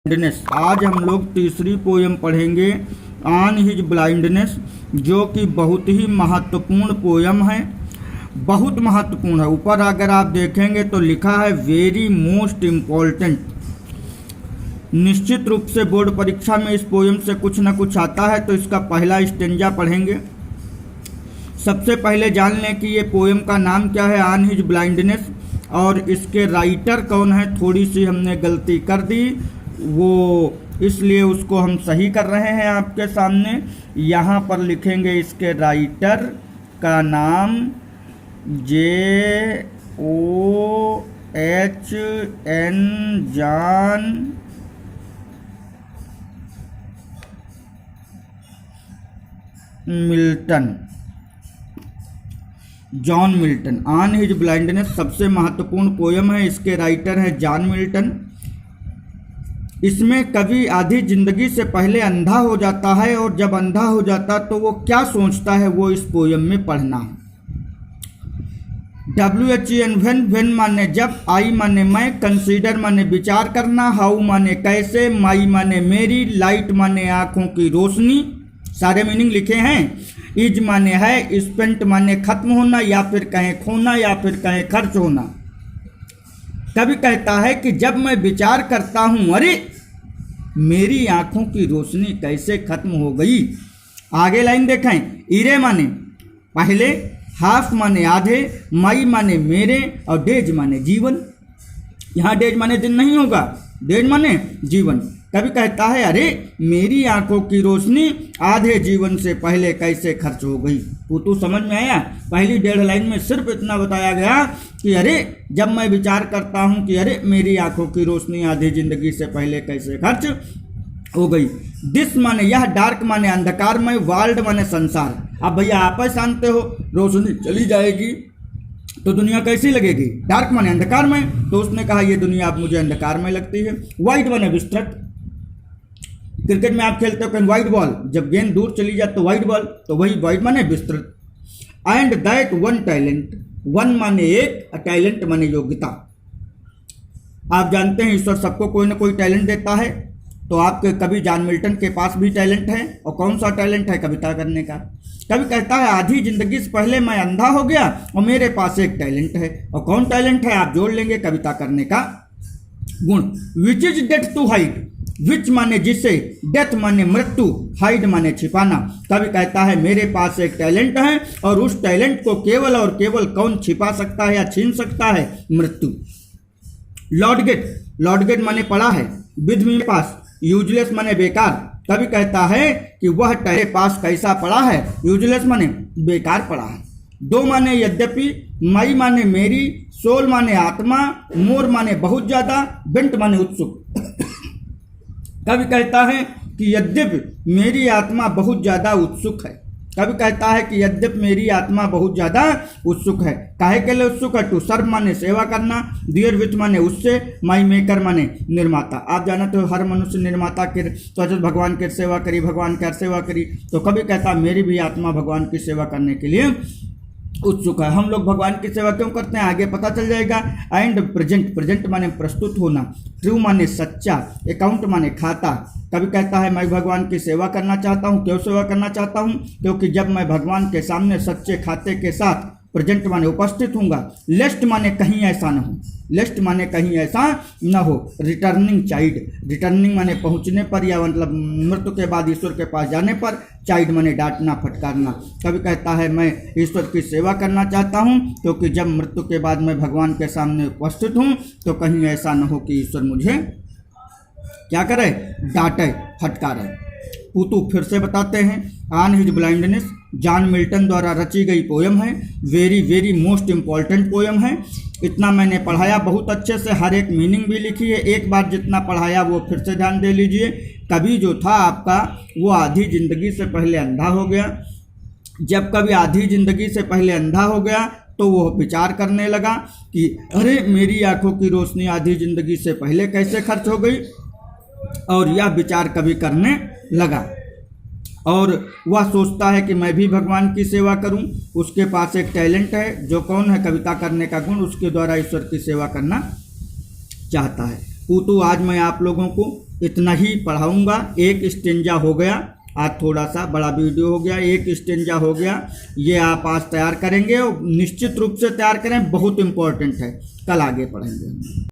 Blindness. आज हम लोग तीसरी पोयम पढ़ेंगे ऑन हिज ब्लाइंडनेस, जो कि बहुत ही महत्वपूर्ण पोयम है, बहुत महत्वपूर्ण है। ऊपर अगर आप देखेंगे तो लिखा है वेरी मोस्ट इम्पॉर्टेंट। निश्चित रूप से बोर्ड परीक्षा में इस पोयम से कुछ न कुछ आता है, तो इसका पहला स्टेंजा पढ़ेंगे। सबसे पहले जान लें कि ये पोयम का नाम क्या है, ऑन हिज ब्लाइंडनेस, और इसके राइटर कौन है। थोड़ी सी हमने गलती कर दी, वो इसलिए उसको हम सही कर रहे हैं आपके सामने। यहाँ पर लिखेंगे इसके राइटर का नाम JOHN, John Milton. On his blindness सबसे महत्वपूर्ण पोयम है, इसके राइटर हैं जॉन मिल्टन। इसमें कवि आधी जिंदगी से पहले अंधा हो जाता है, और जब अंधा हो जाता तो वो क्या सोचता है वो इस पोयम में पढ़ना है। WHEN वेन माने जब, आई माने मैं, कंसीडर माने विचार करना, हाउ माने कैसे, माई माने मेरी, लाइट माने आंखों की रोशनी, सारे मीनिंग लिखे हैं। इज माने है, स्पेंट माने खत्म होना या फिर कहें खोना या फिर कहें खर्च होना। कवि कहता है कि जब मैं विचार करता हूं, अरे मेरी आंखों की रोशनी कैसे खत्म हो गई। आगे लाइन देखें, इरे माने पहले, हाफ माने आधे, माई माने मेरे, और डेज माने जीवन। यहाँ डेज माने दिन नहीं होगा, डेज माने जीवन। कवि कहता है अरे मेरी आंखों की रोशनी आधे जीवन से पहले कैसे खर्च हो गई। पुतू समझ में आया। पहली 1.5 लाइन में सिर्फ इतना बताया गया कि अरे जब मैं विचार करता हूँ कि अरे मेरी आंखों की रोशनी आधी जिंदगी से पहले कैसे खर्च हो गई। दिस माने यह, डार्क माने अंधकार में, वर्ल्ड माने संसार। अब भैया आप जानते हो रोशनी चली जाएगी तो दुनिया कैसी लगेगी, डार्क माने अंधकार में। तो उसने कहा ये दुनिया अब मुझे अंधकार में लगती है। वाइड माने विस्तृत। क्रिकेट में आप खेलते हो कहीं वाइड बॉल, जब गेंद दूर चली जाए तो वाइड बॉल, तो वही वाइड माने विस्तृत। And that one talent, one माने एक, टैलेंट माने योग्यता। आप जानते हैं ईश्वर सबको कोई ना कोई टैलेंट देता है, तो आपके कवि जॉन मिल्टन के पास भी टैलेंट है। और कौन सा टैलेंट है, कविता करने का। कवि कहता है आधी जिंदगी से पहले मैं अंधा हो गया और मेरे पास एक टैलेंट है। और कौन टैलेंट है, आप जोड़ लेंगे कविता करने का गुण। Which is death to hide, which माने जिसे, डेथ माने मृत्यु, हाइड माने छिपाना। कवि कहता है मेरे पास एक टैलेंट है, और उस टैलेंट को केवल और केवल कौन छिपा सकता है या छीन सकता है, मृत्यु। लॉर्डगेट, लॉर्डगेट माने पड़ा है, विद मेरे पास, यूजलेस माने बेकार। कवि कहता है कि वह तेरे पास कैसा पड़ा है, यूजलेस माने बेकार पड़ा है। दो माने यद्यपि, माई माने मेरी, सोल माने आत्मा, मोर माने बहुत ज्यादा, बेंट माने उत्सुक। कवि कहता है कि यद्यपि मेरी आत्मा बहुत ज्यादा उत्सुक है। कवि कहता है कि यद्यपि मेरी आत्मा बहुत ज्यादा उत्सुक है। काहे के लिए उत्सुक है, टू सर्व माने सेवा करना, डियर विच माने उससे, माई मेकर माने निर्माता। आप जानते हो हर मनुष्य निर्माता के तो भगवान की सेवा करी, भगवान की सेवा करी। तो कवि कहता मेरी भी आत्मा भगवान की सेवा करने के लिए उत्सुक है। हम लोग भगवान की सेवा क्यों करते हैं, आगे पता चल जाएगा। एंड प्रेजेंट, प्रेजेंट माने प्रस्तुत होना, ट्रू माने सच्चा, अकाउंट माने खाता। कभी कहता है मैं भगवान की सेवा करना चाहता हूँ। क्यों सेवा करना चाहता हूँ, क्योंकि जब मैं भगवान के सामने सच्चे खाते के साथ, प्रेजेंट माने उपस्थित होऊंगा। लेस्ट माने कहीं ऐसा न हो, लेस्ट माने कहीं ऐसा न हो। रिटर्निंग चाइल्ड, रिटर्निंग माने पहुंचने पर या मतलब मृत्यु के बाद ईश्वर के पास जाने पर, चाइल्ड माने डांटना फटकारना। कभी कहता है मैं ईश्वर की सेवा करना चाहता हूं, क्योंकि जब मृत्यु के बाद मैं भगवान के सामने उपस्थित हूं तो कहीं ऐसा न हो कि ईश्वर मुझे क्या करे, डांटे फटकारे। पुतू फिर से बताते हैं, on his blindness John Milton द्वारा रची गई पोयम है। Very very most important poem है। इतना मैंने पढ़ाया बहुत अच्छे से, हर एक मीनिंग भी लिखी है। एक बार जितना पढ़ाया वो फिर से ध्यान दे लीजिए। कवि जो था आपका वो आधी जिंदगी से पहले अंधा हो गया। जब कवि आधी जिंदगी से पहले अंधा हो गया तो वो विचार करने लगा कि अरे मेरी आंखों की रोशनी आधी जिंदगी से पहले कैसे खर्च हो गई। और यह विचार कवि करने लगा, और वह सोचता है कि मैं भी भगवान की सेवा करूं। उसके पास एक टैलेंट है, जो कौन है, कविता करने का गुण। उसके द्वारा ईश्वर की सेवा करना चाहता है। पूतू आज मैं आप लोगों को इतना ही पढ़ाऊँगा। एक स्टेंजा हो गया, आज थोड़ा सा बड़ा वीडियो हो गया, एक स्टेंजा हो गया, ये आप आज तैयार करेंगे और निश्चित रूप से तैयार करें, बहुत इम्पोर्टेंट है। कल आगे पढ़ेंगे।